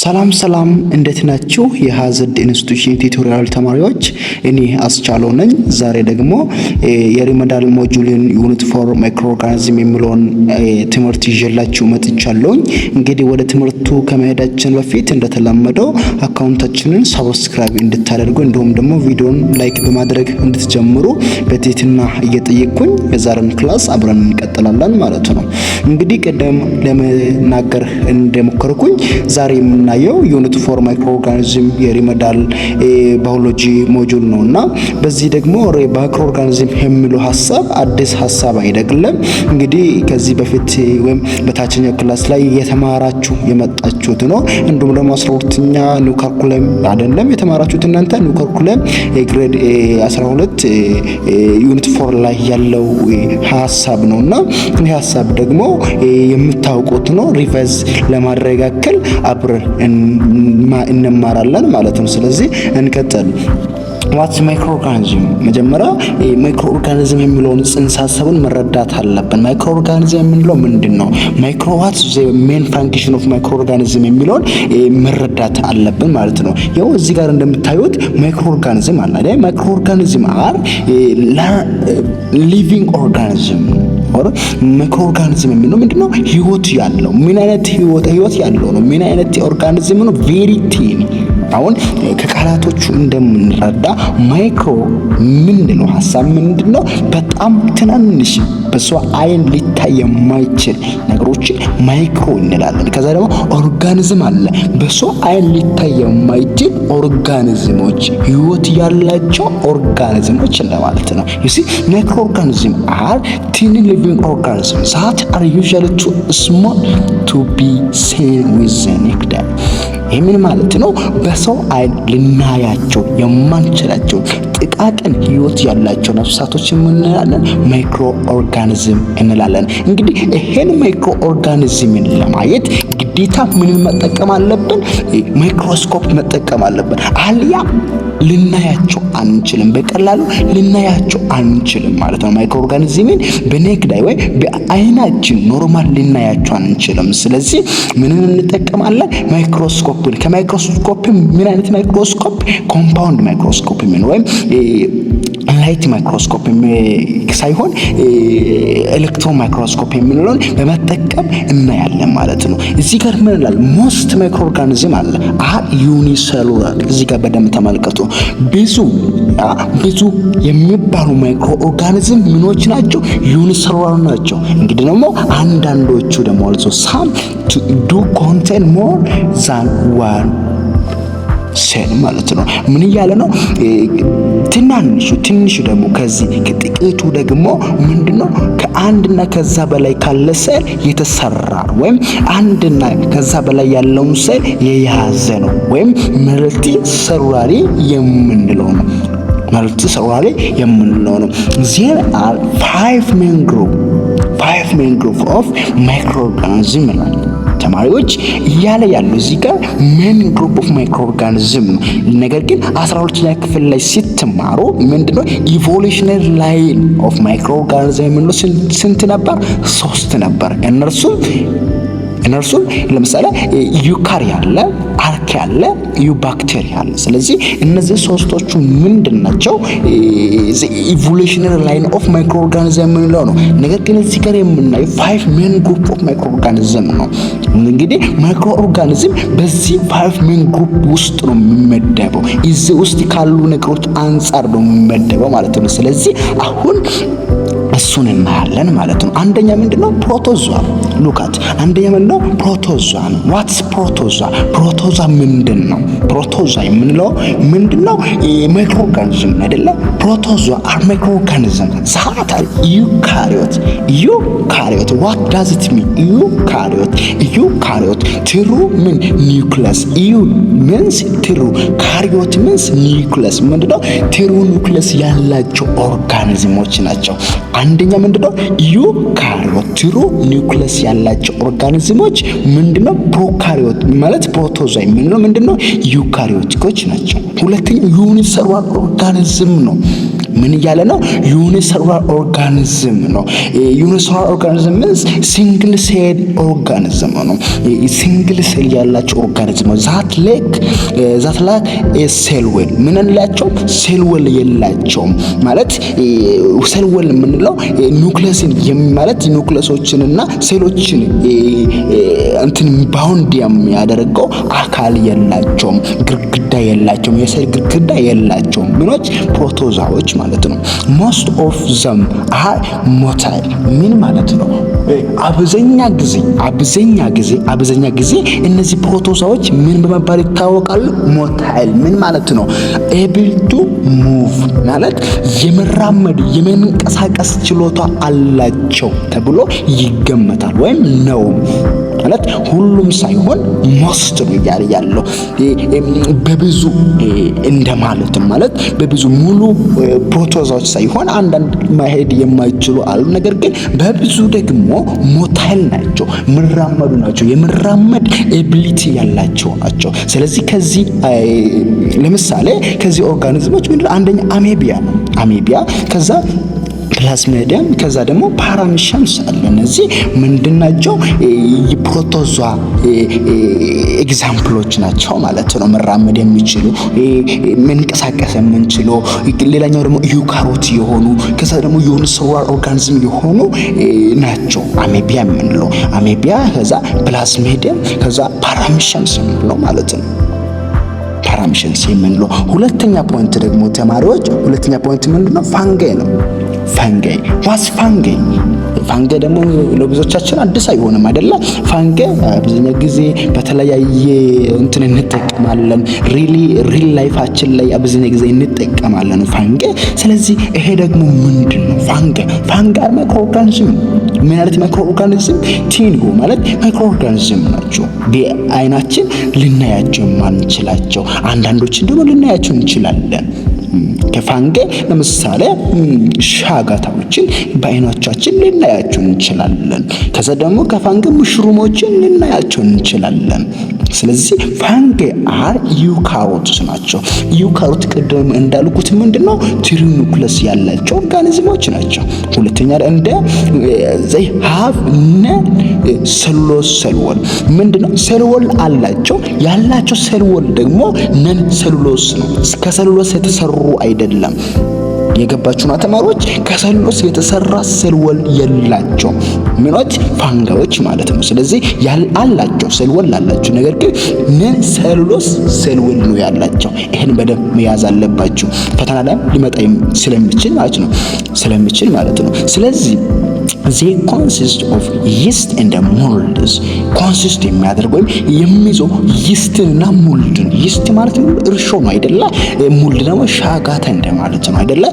ሰላም እንዴት ናችሁ? የሀዘድ ኢንስቲትዩሽን ቲዩቶሪያል ተማሪዎች እኔ አስቻለው ነኝ። ዛሬ ደግሞ የሪመዳል ሞጁልን ዩኒት ፎር ማይክሮ ኦርጋኒዝም የሚለውን ትምህርት ይዤላችሁ መጥቻለሁ። እንግዲህ ወደ ትምህርቱ ከመሄዳችን በፊት እንደተለመደው አካውንታችንን ሰብስክራይብ እንድታደርጉ እንዲሁም ደግሞ ቪዲዮን ላይክ በማድረግ እንድትጀምሩ በትህትና እየጠየቅኩኝ የዛሬን ክላስ አብረን እንቀጥላለን ማለት ነው። እንግዲህ ቀደም ለመናገር እንደሞከርኩኝ ዛሬ የምናየው ዩኒት ፎር ማይክሮ ኦርጋኒዝም የሪመዳል ባዮሎጂ ሞጁል ነውና በዚህ ደግሞ ማይክሮ ኦርጋኒዝም የሚለው ሐሳብ አዲስ ሐሳብ አይደለም። እንግዲህ ከዚህ በፊት ወይም በታችኛው ክላስ ላይ የተማራችሁ የመጣችሁት ነው። እንዲሁም ደግሞ 12ኛ ኒው ካሪኩለም አይደለም የተማራችሁት እናንተ ኒው ካሪኩለም ግሬድ 12 ዩኒት 4 ላይ ያለው ሐሳብ ነውና ይህ ሐሳብ ደግሞ የምታውቁት ነው። ሪቫይዝ ለማድረግ ያክል አብረን እንማራለን ማለት ነው። ስለዚህ እንቀጥል። ዋትስ ማይክሮ ኦርጋኒዝም? መጀመሪያ ማይክሮ ኦርጋኒዝም የሚለውን ጽንሰ ሐሳቡን መረዳት አለብን። ማይክሮ ኦርጋኒዝም የምንለው ምንድነው? ማይክሮ ዋትስ ዘ ሜን ፋንክሽን ኦፍ ማይክሮ ኦርጋኒዝም የሚለውን መረዳት አለብን ማለት ነው። ያው እዚህ ጋር እንደምታዩት ማይክሮ ኦርጋኒዝም አለ አይደል? ማይክሮ ኦርጋኒዝም አር ሊቪንግ ኦርጋኒዝም ማይክሮ ኦርጋኒዝም የሚለው ምንድነው? ህይወት ያለው ምን አይነት ህይወት ያለው ነው? ምን አይነት ኦርጋኒዝም ነው? ቬሪ ቲኒ። አሁን ከቃላቶቹ እንደምንረዳ ማይክሮ ምንለው ሐሳብ ምንድነው? በጣም ትናንሽ በሰው አይን ሊታይ የማይችል ነገሮችን ማይክሮ እንላለን። ከዛ ደግሞ ኦርጋኒዝም አለ። በሰው አይን ሊታይ የማይችል ኦርጋኒዝሞች፣ ህይወት ያላቸው ኦርጋኒዝሞች ለማለት ነው። you see ማይክሮ ኦርጋኒዝም are tiny living organisms that are usually too small to be seen with the naked eye. ይህ ምን ማለት ነው? በሰው አይን ልናያቸው የማንችላቸው ጥቃቅን ህይወት ያላቸው ነፍሳቶች እንላለን ማይክሮ ኦርጋኒዝም እንላለን። እንግዲህ ይሄን ማይክሮ ኦርጋኒዝምን ለማየት ግዴታ ምን መጠቀም አለብን? ማይክሮስኮፕ መጠቀም አለብን። አልያ ልናያቸው አንችልም፣ በቀላሉ ልናያቸው አንችልም ማለት ነው። ማይክሮ ኦርጋኒዝምን በኔክድ አይ ወይ በአይናችን ኖርማል ልናያቸው አንችልም። ስለዚህ ምን እንጠቀማለን? ማይክሮስኮፕ። ከማይክሮስኮፕ ምን አይነት ማይክሮስኮፕ? ኮምፓውንድ ማይክሮስኮፕ ወይም ላይት ማይክሮስኮፕ ሳይሆን ኤሌክትሮን ማይክሮስኮፕ የሚለውን በመጠቀም እናያለን ማለት ነው። እዚህ ጋር ምን ይላል? ሞስት ማይክሮ ኦርጋኒዝም አለ ዩኒሴሉላር። እዚህ ጋር በደንብ ተመልከቱ። ብዙ የሚባሉ ማይክሮ ኦርጋኒዝም ምኖች ናቸው? ዩኒሴሉላር ናቸው። እንግዲህ ደግሞ አንዳንዶቹ ደግሞ ሳም ዱ ኮንቴን ሞር ዛን ዋን ሴል ማለት ነው። ምን እያለ ነው? ትንሹ ደግሞ ከዚህ ከጥቂቱ ደግሞ ምንድነው? ከአንድና ከዛ በላይ ካለ ሴል የተሰራ ወይም አንድና ከዛ በላይ ያለውን ሴል የያዘ ነው ወይም መልቲ ሴሉላር የምንለው ነው። መልቲ ሴሉላር የምንለው ነው። there are five main group of microorganism ተማሪዎች እያለ ያለው እዚህ ጋር ሜን ግሩፕ ኦፍ ማይክሮ ኦርጋኒዝም ነው። ነገር ግን 12ኛ ክፍል ላይ ስትማሩ ምንድነው ኢቮሉሽነሪ ላይን ኦፍ ማይክሮ ኦርጋኒዝም ነው ስንት ነበር? 3 ነበር። እነርሱም ለምሳሌ ዩካሪ አለ፣ አርኪ አለ፣ ዩባክቴሪያ አለ። ስለዚህ እነዚህ ሶስቶቹ ምንድናቸው? ኢቮሉሽነሪ ላይን ኦፍ ማይክሮ ኦርጋኒዝም የምንለው ነው። ነገር ግን እዚህ ጋር የምናየው 5 ሜን ግሩፕ ኦፍ ማይክሮ ኦርጋኒዝም ነው። እንግዲህ ማይክሮ ኦርጋኒዝም በዚህ 5 ሜን ግሩፕ ውስጥ ነው የሚመደበው። እዚህ ውስጥ ካሉ ነገሮች አንፃር ነው የሚመደበው ማለት ነው። ስለዚህ አሁን እሱን እናያለን ማለት ነው። አንደኛ ምንድነው? ፕሮቶዟ። ሉካት አንደኛ ምንድነው? ፕሮቶዟ ነው። ዋትስ ፕሮቶዟ? ፕሮቶዟ ምንድነው? ፕሮቶዟ የምንለው ምንድነው? ማይክሮ ኦርጋኒዝም አይደለ? ፕሮቶዟ አር ማይክሮ ኦርጋኒዝም ዛት አር ዩካሪዮት። ዋት ዳዝ ኢት ሚን? ዩካሪዮት ትሩ ምን ኒውክለስ። ዩ ሚንስ ትሩ፣ ካሪዮት ሚንስ ኒውክለስ። ምንድነው? ትሩ ኒውክለስ ያላቸው ኦርጋኒዝሞች ናቸው። አንደኛ ምንድነው? ዩካሪዮት ትሩ ኒውክለስ ያላቸው ኦርጋኒዝሞች ምንድነው? ፕሮካሪዮት ማለት ፕሮቶዛ የምንለው ምንድነው? ዩካሪዮቲኮች ናቸው። ሁለተኛው ዩኒሴሉላር ኦርጋኒዝም ነው። ምን እያለ ነው? ዩኒሰሉላር ኦርጋኒዝም ነው። ዩኒሰሉላር ኦርጋኒዝም ሚንስ ሲንግል ሴል ኦርጋኒዝም ነው። ሲንግል ሴል ያላቸው ኦርጋኒዝም ነው። ዛት ላይክ ሴል ዌል ምን እንላቸው? ሴል ዌል የላቸውም ማለት ሴል ዌል የምንለው ኒውክሊየስን ማለት ኒውክሊየሶችንና ሴሎችን እንትን ባውንድ የሚያደርገው አካል የላቸውም። ግድግዳ የላቸውም። የሴል ግድግዳ የላቸውም። ምኖች ፕሮቶዛዎች ማለት ነው። ሞስት ኦፍ ዘም አር ሞታይል ምን ማለት ነው? አብዛኛ ጊዜ እነዚህ ፕሮቶዛዎች ምን በመባል ይታወቃሉ? ሞታይል ምን ማለት ነው? ኤብል ቱ ሙቭ ማለት የመንቀሳቀስ ችሎታ አላቸው ተብሎ ይገመታል ወይም ነው ማለት ሁሉም ሳይሆን ሞስት ነው እያለ ያለው በብዙ እንደማለት ማለት በብዙ ሙሉ ፕሮቶዛዎች ሳይሆን አንዳንድ ማሄድ የማይችሉ አሉ። ነገር ግን በብዙ ደግሞ ሞታይል ናቸው፣ ምራመዱ ናቸው፣ የምራመድ ኤቢሊቲ ያላቸው ናቸው። ስለዚህ ከዚህ ለምሳሌ ከዚህ ኦርጋኒዝሞች ምንድነው? አንደኛ አሜቢያ ከዛ ፕላዝሞዲየም ከዛ ደግሞ ፓራሚሸምስ አለ። እነዚህ ምንድናቸው? የፕሮቶዛ ኤግዛምፕሎች ናቸው ማለት ነው። መራመድ የሚችሉ መንቀሳቀስ የምንችሉ። ሌላኛው ደግሞ ዩካሮት የሆኑ ከዛ ደግሞ ዩኒሰሉላር ኦርጋኒዝም የሆኑ ናቸው አሜቢያ የምንለው። አሜቢያ ከዛ ፕላዝሞዲየም ከዛ ፓራሚሸምስ የምንለው ማለት ነው። ፓራሚሸምስ የምንለው ሁለተኛ ፖይንት ደግሞ ተማሪዎች ሁለተኛ ፖይንት ምንድነው? ፋንጋይ ነው። ፋንገ ደግሞ ለብዙዎቻችን አዲስ አይሆንም አይደለ? ፋንገ አብዛኛው ጊዜ በተለያየ እንትን እንጠቀማለን። ሪል ላይፋችን ላይ አብዛኛው ጊዜ እንጠቀማለን ፋንገ። ስለዚህ ይሄ ደግሞ ምንድነው? ፋንገ ማይክሮ ኦርጋኒዝም ምን ማለት ማይክሮ ኦርጋኒዝም? ቲንጎ ማለት ማይክሮ ኦርጋኒዝም ናቸው። በአይናችን ልናያቸው የማንችላቸው አንዳንዶችን ደግሞ ልናያቸው እንችላለን። ከፋንገ ለምሳሌ ሻጋታዎችን በአይኖቻችን ልናያቸው እንችላለን። ከዛ ደግሞ ከፋንገ ሙሽሩሞችን ልናያቸው እንችላለን። ስለዚህ ፋንገ አር ዩካሮትስ ናቸው። ዩካሮት ቅድም እንዳልኩት ምንድነው? ትሪኒኩለስ ያላቸው ኦርጋኒዝሞች ናቸው። ሁለተኛ እንደ they have non cellulose cell wall ምንድነው? ሴል ወል አላቸው። ያላቸው ሴል ወል ደግሞ ነን ሴሉሎስ ነው። ከሴሉሎስ የተሰሩ አይደለም። የገባችሁና ተማሪዎች ከሴሉሎስ የተሰራ ሴል ወል የላቸው ምኖች ፋንጋዎች ማለት ነው። ስለዚህ አላቸው ሴል ወል አላቸው፣ ነገር ግን ነን ሴሉሎስ ሴል ወል ነው ያላቸው። ይሄን በደንብ መያዝ አለባችሁ። ፈተና ላይ ሊመጣ ስለሚችል ማለት ነው። ስለዚህ they consist of yeast and molds consist የሚያደርግ ወይም የሚይዘው ይስትና ሞልድን። ይስት ማለት ነው እርሾ ነው አይደለ? ሞልድ ደግሞ ሻጋታ እንደማለት ነው አይደለ?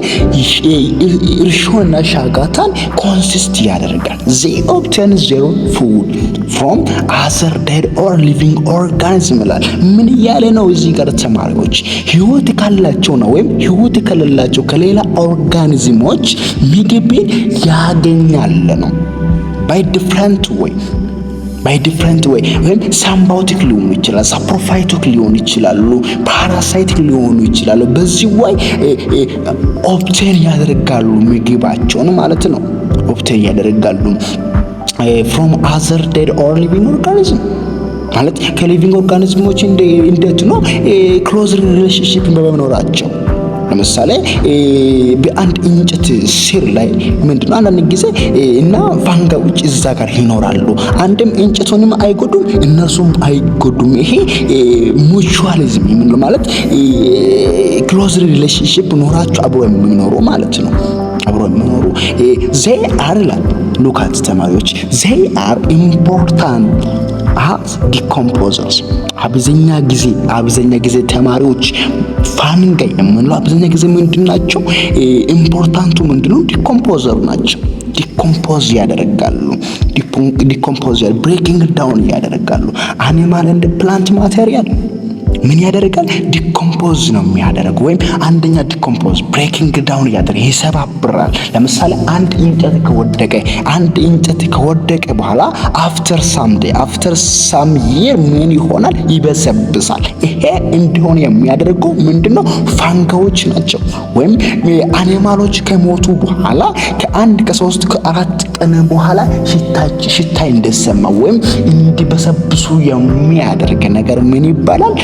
እርሾና ሻጋታን ኮንሲስት ያደርጋል። they obtain their food from other dead or living organism ይላል። ምን ያለ ነው እዚህ ጋር ተማሪዎች? ህይወት ካላቸው ነው ወይም ህይወት ከሌላቸው ከሌላ ኦርጋኒዝሞች ምግብን ያገኛል ነው by different way ወይም ሳምባዮቲክ ሊሆኑ ይችላል፣ ሳፕሮፋይቲክ ሊሆኑ ይችላሉ፣ ፓራሳይቲክ ሊሆኑ ይችላሉ። በዚህ ወይ ኦብቴን ያደርጋሉ ምግባቸውን ማለት ነው። ኦብቴን ያደርጋሉ from other dead or living organism ማለት ከሊቪንግ ኦርጋኒዝሞች እንዴት ነው ክሎዝ ሪሌሽንሺፕ በመኖራቸው። ለምሳሌ በአንድ እንጨት ስር ላይ ምንድነው አንዳንድ ጊዜ እና ፋንጋዎች እዛ ጋር ይኖራሉ። አንድም እንጨቱንም አይጎዱም እነሱም አይጎዱም። ይሄ ሙቹዋሊዝም የምንለው ማለት ክሎዝ ሪሌሽንሺፕ ኖራቸው አብሮ የሚኖሩ ማለት ነው። አብሮ የሚኖሩ they are look at ተማሪዎች they are important as decomposers። አብዛኛ ጊዜ ተማሪዎች ፋንጋይ የምንለው አብዛኛ ጊዜ ምንድናቸው? ኢምፖርታንቱ ምንድነው? ዲኮምፖዘር ናቸው። ዲኮምፖዝ ያደርጋሉ። ብሬኪንግ ዳውን ያደርጋሉ። አኒማል እንደ ፕላንት ማቴሪያል ምን ያደርጋል? ዲኮምፖዝ ነው የሚያደርገው። ወይም አንደኛ ዲኮምፖዝ ብሬኪንግ ዳውን ያደርጋል፣ ይሰባብራል። ለምሳሌ አንድ እንጨት ከወደቀ በኋላ አፍተር ሳም ይር ምን ይሆናል? ይበሰብሳል። ይሄ እንዲሆን የሚያደርገው ምንድነው? ፋንጋዎች ናቸው። ወይም አኒማሎች ከሞቱ በኋላ ከ3 ከ4 ቀን በኋላ ሽታ እንደሰማ ወይም እንዲበሰብሱ የሚያደርግ ነገር ምን ይባላል?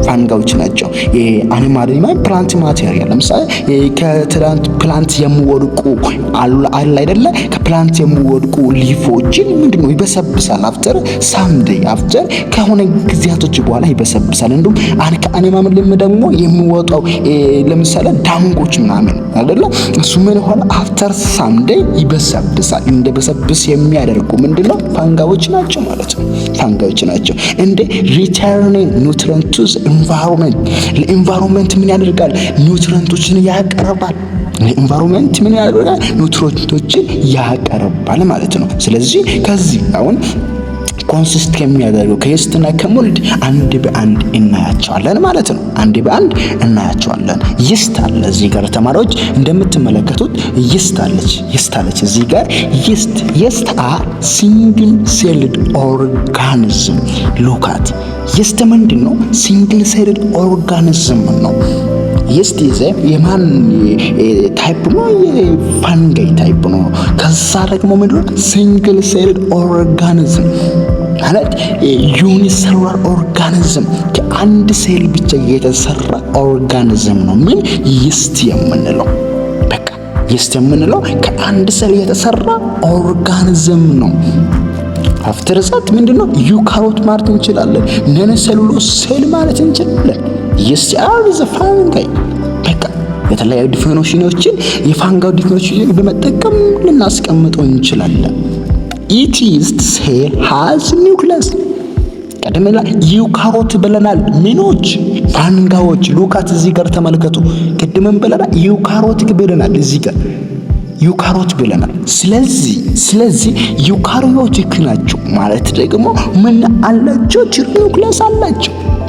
ፋንጋዎች ናቸው። የአኒማል ፕላንት ማቴሪያል ለምሳሌ ፕላንት የሚወድቁ አይደለ? ከፕላንት የሚወድቁ ሊፎችን ምንድነው? ይበሰብሳል። አፍተር ከሆነ ጊዜያቶች በኋላ ይበሰብሳል። እንዲሁም ከአኒማል ደግሞ የሚወጣው ለምሳሌ ዳንጎች ምናምን አይደለ? እሱ ምን ሆነ? አፍተር ሳምዴይ ይበሰብሳል። እንደበሰብስ የሚያደርጉ ምንድነው? ፋንጋዎች ናቸው ማለት ነው። ፋንጋዎች ናቸው። እንደ ሪተርኒንግ ኒውትሪየንት ቱ ኢንቫይሮንመንት ለኢንቫይሮንመንት ምን ያደርጋል? ኒውትሪየንቶችን ያቀርባል። ለኢንቫይሮንመንት ምን ያደርጋል? ኒውትሪየንቶችን ያቀርባል ማለት ነው። ስለዚህ ከዚህ አሁን ኮንሲስት የሚያደርገው ከየስትና ከሞልድ አንድ በአንድ እናያቸዋለን ማለት ነው። አንድ በአንድ እናያቸዋለን። ይስት አለ እዚህ ጋር ተማሪዎች እንደምትመለከቱት ይስት አለች እዚህ ጋር ይስት አር ሲንግል ሴልድ ኦርጋኒዝም ሉካት ይስት ምንድን ነው? ሲንግል ሴልድ ኦርጋኒዝም ነው። ይስት የማን ታይፕ ነው? የፋንጋይ ታይፕ ነው። ከዛ ደግሞ ምንድን ነው? ሲንግል ሴልድ ኦርጋኒዝም ማለት ዩኒሴሉላር ኦርጋኒዝም ከአንድ ሴል ብቻ የተሰራ ኦርጋኒዝም ነው። ምን ይስት የምንለው በቃ ይስት የምንለው ከአንድ ሴል የተሰራ ኦርጋኒዝም ነው። አፍተር ዛት ምንድነው? ዩካሮት ማለት እንችላለን። ነን ሴሉሎስ ሴል ማለት እንችላለን። ይስት አር ዘ ፋንጋይ በቃ የተለያዩ ዲፊኒሽኖችን የፋንጋው ዲፊኒሽን በመጠቀም ልናስቀምጠው እንችላለን። ኢት ይስት ሴል ሃዝ ኒውክለስ ቀደም ላይ ዩካሮት ብለናል። ምኖች ፋንጋዎች ሉካት እዚህ ጋር ተመልከቱ። ቅድምም ብለናል ዩካሮት ብለናል። እዚህ ጋር ዩካሮት ብለናል። ስለዚህ ዩካሪዮቲክ ናቸው ማለት ደግሞ ምን አላቸው?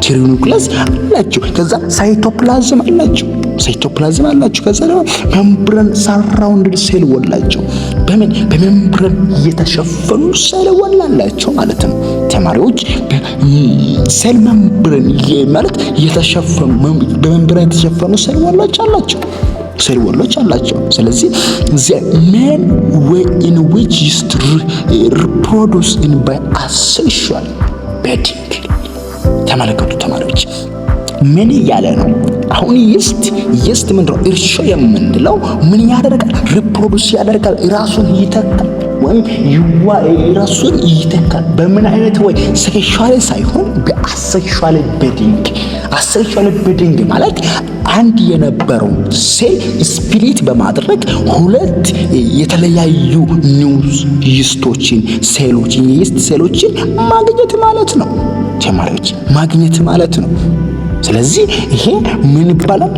ትሪኒውክለስ አላቸው። ከዛ ሳይቶፕላዝም አላቸው። ከዛ ደግሞ ሜምብረን ሰራውንድ ሴል ወላቸው። በሜምብረን የተሸፈኑ ሴል ወላላቸው ማለት ነው። ተማሪዎች ሴል ሜምብረን ማለት በሜምብረን የተሸፈኑ ሴል ወሎች አላቸው። ስለዚህ the main way in which yeast reproduce in by asexual bedding ተመለከቱ ተማሪዎች ምን ያለ ነው? አሁን ይስት ምንድነው? እርሾ የምንለው ምን ያደርጋል? ሪፕሮዱስ ያደርጋል፣ ራሱን ይተካል ወይም ራሱን ይተካል። በምን አይነት ወይ? ሴክሹዋሊ ሳይሆን በአሴክሹዋል ቤዲንግ ማለት አንድ የነበረው ሴል ስፕሊት በማድረግ ሁለት የተለያዩ ይስቶችን የይስት ሴሎችን ማግኘት ማለት ነው ተማሪዎች፣ ማግኘት ማለት ነው። ስለዚህ ይሄ ምን ይባላል?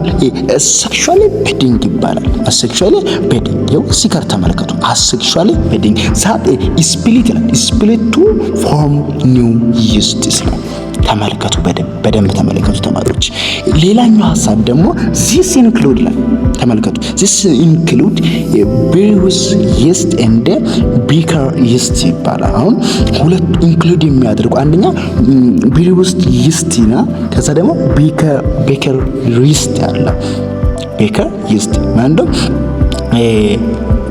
አሴክሹዋል ቤዲንግ ይባላል። አሴክሹዋል ቤዲንግ ያው እዚህ ጋር ተመልከቱ። አሴክሹዋል ቤዲንግ ዛት ስፕሊት ቱ ፎርም ኒው ይስት ነው። ተመልከቱ፣ በደንብ ተመልከቱ ተማሪዎች። ሌላኛው ሐሳብ ደግሞ this include ላይ ተመልከቱ። this include various yeast and beaker yeast ይባላል። አሁን ሁለት ኢንክሉድ የሚያደርጉ አንደኛ various yeast እና ከዛ ደግሞ beaker yeast አለ። beaker yeast ማለት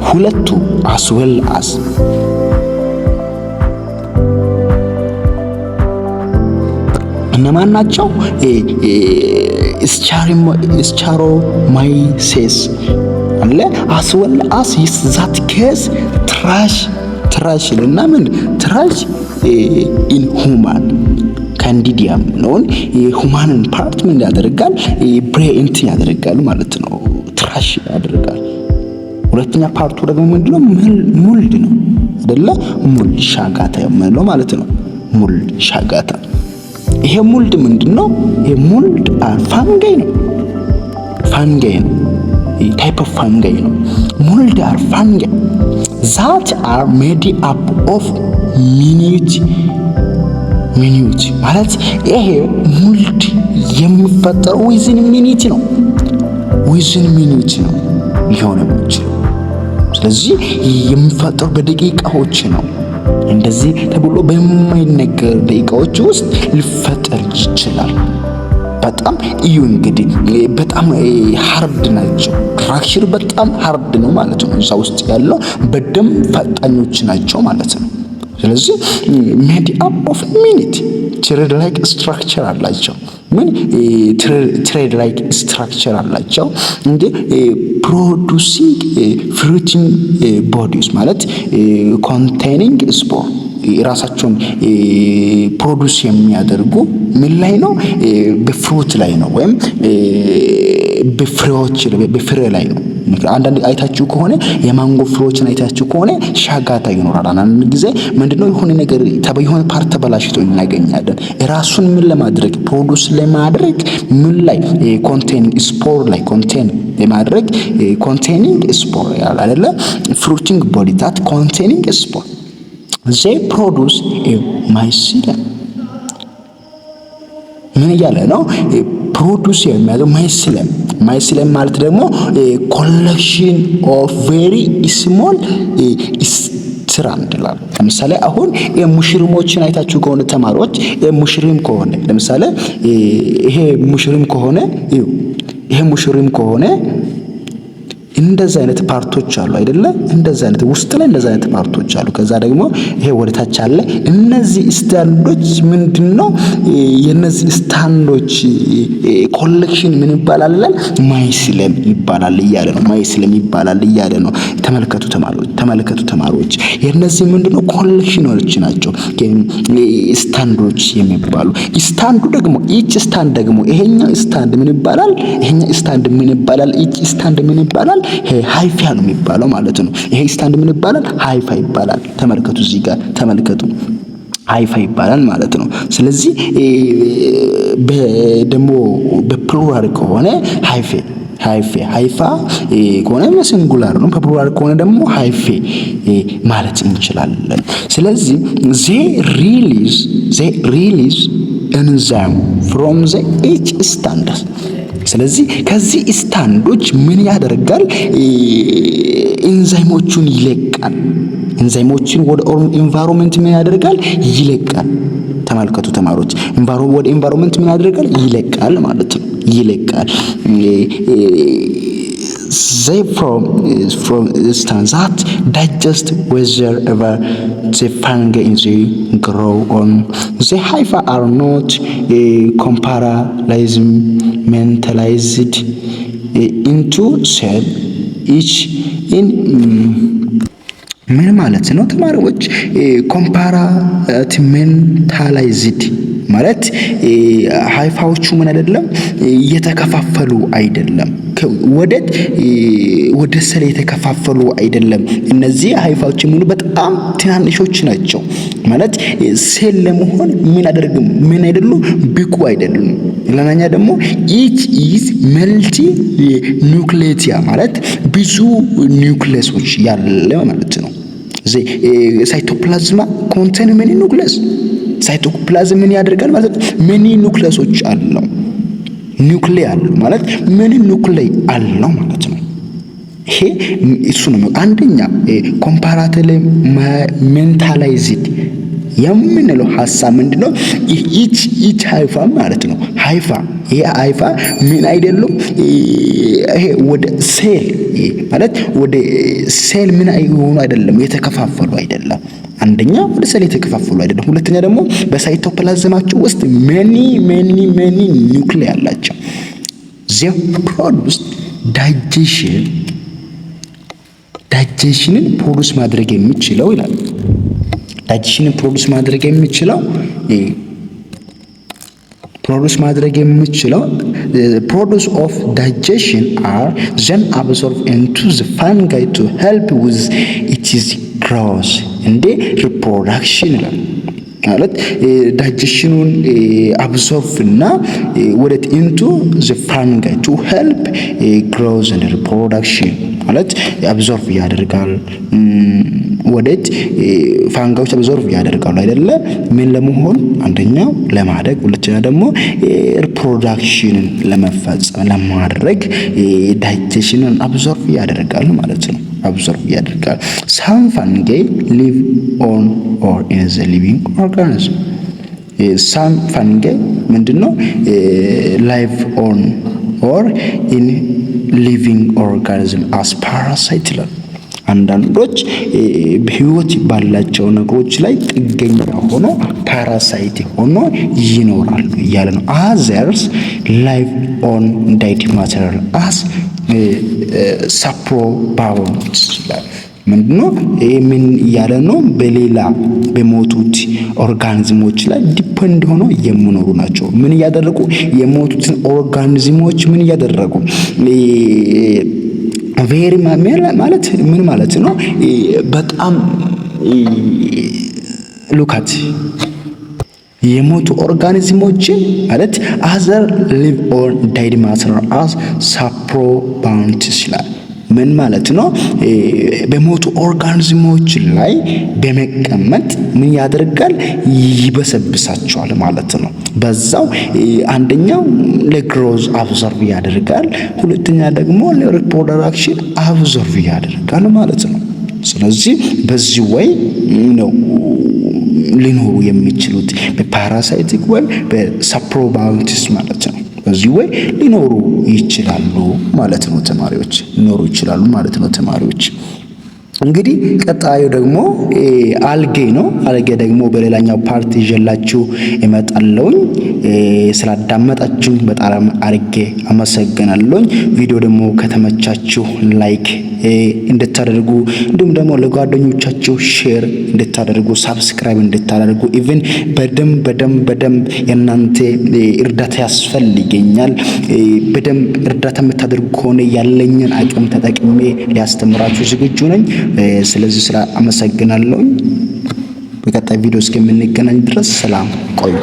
ሁለቱ as well as እነማን ናቸው? ስቻሮማይሴስ አለ አስወል አስ ዛት ኬስ ትራሽ እና ምን ትራሽ ኢን ሁማን ካንዲዲያም ነውን የሁማንን ፓርት ምን ያደርጋል? ብሬንት ያደርጋል ማለት ነው። ትራሽ ያደርጋል። ሁለተኛ ፓርቱ ደግሞ ምንድነው? ሙልድ ነው አይደለ? ሙልድ ሻጋታ የምንለው ማለት ነው። ሙልድ ሻጋታ። ይሄ ሙልድ ምንድነው? ይሄ ሙልድ ፋንጋይ ነው። ታይፕ ኦፍ ፋንጋይ ነው። ሙልድ አር ፋንጋይ ዛት አር ሜድ አፕ ኦፍ ሚኒት ሚኒት ማለት ይሄ ሙልድ የሚፈጠረው ዊዝን ሚኒት ነው ሊሆን የሚችለው። ስለዚህ የሚፈጠረው በደቂቃዎች ነው። እንደዚህ ተብሎ በማይነገር ደቂቃዎች ውስጥ ሊፈጠር ይችላል። በጣም እዩ እንግዲህ በጣም ሃርድ ናቸው። ራክሽር በጣም ሃርድ ነው ማለት ነው። እዛ ውስጥ ያለው በደም ፈጣኞች ናቸው ማለት ነው። ስለዚህ ሜድ አፕ ኦፍ ሚኒት ትሬድ ላይክ ስትራክቸር አላቸው። ምን ትሬድ ላይክ ስትራክቸር አላቸው እንዴ? ፕሮዱሲንግ ፍሩቲንግ ቦዲስ ማለት ኮንቴኒንግ ስፖር ራሳቸውን ፕሮዱስ የሚያደርጉ ምን ላይ ነው? በፍሩት ላይ ነው ወይም በፍሬ ላይ ነው። አንዳንድ አይታችሁ ከሆነ የማንጎ ፍሬዎችን አይታችሁ ከሆነ ሻጋታ ይኖራል። አንዳንድ ጊዜ ምንድነው የሆነ ነገር የሆነ ፓርት ተበላሽቶ እናገኛለን። ራሱን ምን ለማድረግ ፕሮዱስ ለማድረግ ምን ላይ ኮንቴኒንግ ስፖር ላይ ኮንቴን ለማድረግ ኮንቴኒንግ ስፖር ያለ አይደለ? ፍሩቲንግ ቦዲ ታት ኮንቴኒንግ ስፖር they produce a mycelium ምን እያለ ነው? ፕሮዱስ የሚያደርገው ማይሲለም ማለት ደግሞ ኮሌክሽን ኦፍ ቬሪ ስሞል ስትራንድ ይላል። ለምሳሌ አሁን ሙሽሪሞችን አይታችሁ ከሆነ ተማሪዎች ሙሽሪም ከሆነ ለምሳሌ ይሄ ሙሽሪም ከሆነ እንደዛ አይነት ፓርቶች አሉ አይደለ? እንደዛ አይነት ውስጥ ላይ እንደዛ አይነት ፓርቶች አሉ። ከዛ ደግሞ ይሄ ወደታች አለ። እነዚህ ስታንዶች ምንድነው? የነዚህ ስታንዶች ኮሌክሽን ምን ይባላል? ማይሲለም ይባላል እያለ ነው። ማይሲለም ይባላል እያለ ነው። ተመልከቱ ተማሪዎች የነዚህ ምንድነው? ኮሌክሽኖች ናቸው ስታንዶች የሚባሉ። ስታንዱ ደግሞ ኢች ስታንድ ደግሞ ይሄኛው ስታንድ ምን ይባላል? ይሄኛው ስታንድ ምን ይባላል? ኢች ስታንድ ምን ይባላል? ሃይፋ ነው የሚባለው ማለት ነው። ይሄ ስታንድ ምን ይባላል? ሃይፋ ይባላል። ተመልከቱ እዚህ ጋር ተመልከቱ፣ ሃይፋ ይባላል ማለት ነው። ስለዚህ ደግሞ በፕሉራል ከሆነ ሃይፋ ከሆነ ሲንጉላር ነው። በፕሉራል ከሆነ ደግሞ ሃይፌ ማለት እንችላለን። ስለዚህ they release enzyme from the each stand ስለዚህ ከዚህ ስታንዶች ምን ያደርጋል? ኢንዛይሞቹን ይለቃል። ኢንዛይሞቹን ወደ ኢንቫይሮንመንት ምን ያደርጋል? ይለቃል። ተመልከቱ ተማሪዎች፣ ወደ ኢንቫይሮንመንት ምን ያደርጋል? ይለቃል ማለት ነው። ይለቃል they from stands that digest wherever the fungi in the grow on the hypha are not compartmentalized into cell each in ምን ማለት ነው ተማሪዎች? ኮምፓርትሜንታላይዝድ ማለት ሃይፋዎቹ ምን አይደለም የተከፋፈሉ አይደለም። ወደ ሰል የተከፋፈሉ አይደለም። እነዚህ ሃይፋዎች ምን በጣም ትናንሾች ናቸው ማለት ሴል ለመሆን ምን አይደሉም ብቁ አይደሉም። ለናኛ ደግሞ each is multi nucleatia ማለት ብዙ ኒውክሊየሶች ያለ ማለት ነው። ሳይቶፕላዝማ ኮንቴን ሜኒ ኑክሊየስ ሳይቶፕላዝም ምን ያደርጋል ማለት ሜኒ ኑክሊየሶች አለው። ኒውክሊያል ማለት ምን ኒውክሊይ አለው ማለት ነው። ይሄ እሱ ነው አንደኛ ኮምፓርትሜንታላይዝድ የምንለው ሐሳብ ምንድነው? ኢች ሃይፋ ማለት ነው። ይሄ ሃይፋ ምን አይደለም ይሄ ወደ ሴል ማለት ወደ ሴል ምን አይሆኑ አይደለም የተከፋፈሉ አይደለም። አንደኛ ወደ ሴል የተከፋፈሉ አይደለም። ሁለተኛ ደግሞ በሳይቶፕላዝማቸው ውስጥ ሜኒ ኒውክሊይ አላቸው። they produce ዳይጀሽንን ፕሮዱስ ማድረግ የሚችለው ይላል። ዳይጀሽንን ፕሮዱስ ማድረግ የሚችለው produce of digestion are then absorbed into the fungi to help with its growth and reproduction ማለት ዳይጀሽኑን አብሶርብ እና ወደ into the fungi to help growth and reproduction ማለት አብሶርብ ያደርጋል ወዴት ፋንጋዎች አብዞርቭ ያደርጋሉ አይደለ? ምን ለመሆን አንደኛው ለማደግ፣ ሁለተኛ ደግሞ ሪፕሮዳክሽንን ለመፈጸም ለማድረግ ዳይጀሽንን አብዞርቭ ያደርጋሉ ማለት ነው። አብዞርቭ ያደርጋል። ሳም ፈንጌ ሊቭ ኦን ኦር ኢን ዘ ሊቪንግ ኦርጋኒዝም። ሳም ፈንጌ ምንድነው? ላይቭ ኦን ኦር ኢን ሊቪንግ ኦርጋኒዝም አስ ፓራሳይት ይላል። አንዳንዶች በህይወት ባላቸው ነገሮች ላይ ጥገኛ ሆኖ ፓራሳይት ሆኖ ይኖራሉ እያለ ነው። አዘርስ ላይቭ ኦን ዳይድ ማቴሪያል አስ ሳፕሮባውንስ ይላል። ምንድነው? ምን እያለ ነው? በሌላ በሞቱት ኦርጋኒዝሞች ላይ ዲፔንድ ሆኖ የሚኖሩ ናቸው። ምን እያደረጉ? የሞቱትን ኦርጋኒዝሞች ምን እያደረጉ? ቬሪ ማለት ምን ማለት ነው? በጣም ሉካት የሞቱ ኦርጋኒዝሞችን ማለት አዘር ሊቭ ኦን ዳይድ ማተር አስ ሳፕሮባውንትስ ይላል። ምን ማለት ነው? በሞቱ ኦርጋኒዝሞች ላይ በመቀመጥ ምን ያደርጋል? ይበሰብሳቸዋል ማለት ነው። በዛው አንደኛው ለግሮዝ አብዞርቭ ያደርጋል፣ ሁለተኛ ደግሞ ለሪፕሮዳክሽን አብዞርቭ ያደርጋል ማለት ነው። ስለዚህ በዚህ ወይ ነው ሊኖሩ የሚችሉት በፓራሳይቲክ ወይ በሳፕሮባውንቲስ ማለት ነው። በዚህ ወይ ሊኖሩ ይችላሉ ማለት ነው ተማሪዎች፣ ሊኖሩ ይችላሉ ማለት ነው ተማሪዎች። እንግዲህ ቀጣዩ ደግሞ አልጌ ነው። አልጌ ደግሞ በሌላኛው ፓርት ይዤላችሁ እመጣለሁኝ። ስላዳመጣችሁ በጣም አርጌ አመሰግናለሁኝ። ቪዲዮ ደግሞ ከተመቻችሁ ላይክ እንድታደርጉ እንዲሁም ደግሞ ለጓደኞቻችሁ ሼር እንድታደርጉ ሳብስክራይብ እንድታደርጉ ኢቭን በደንብ የእናንተ እርዳታ ያስፈልገኛል። በደንብ እርዳታ የምታደርጉ ከሆነ ያለኝን አቅም ተጠቅሜ ሊያስተምራችሁ ዝግጁ ነኝ። ስለዚህ አመሰግናለሁኝ። በቀጣይ ቪዲዮ እስከምንገናኝ ድረስ ሰላም ቆዩ።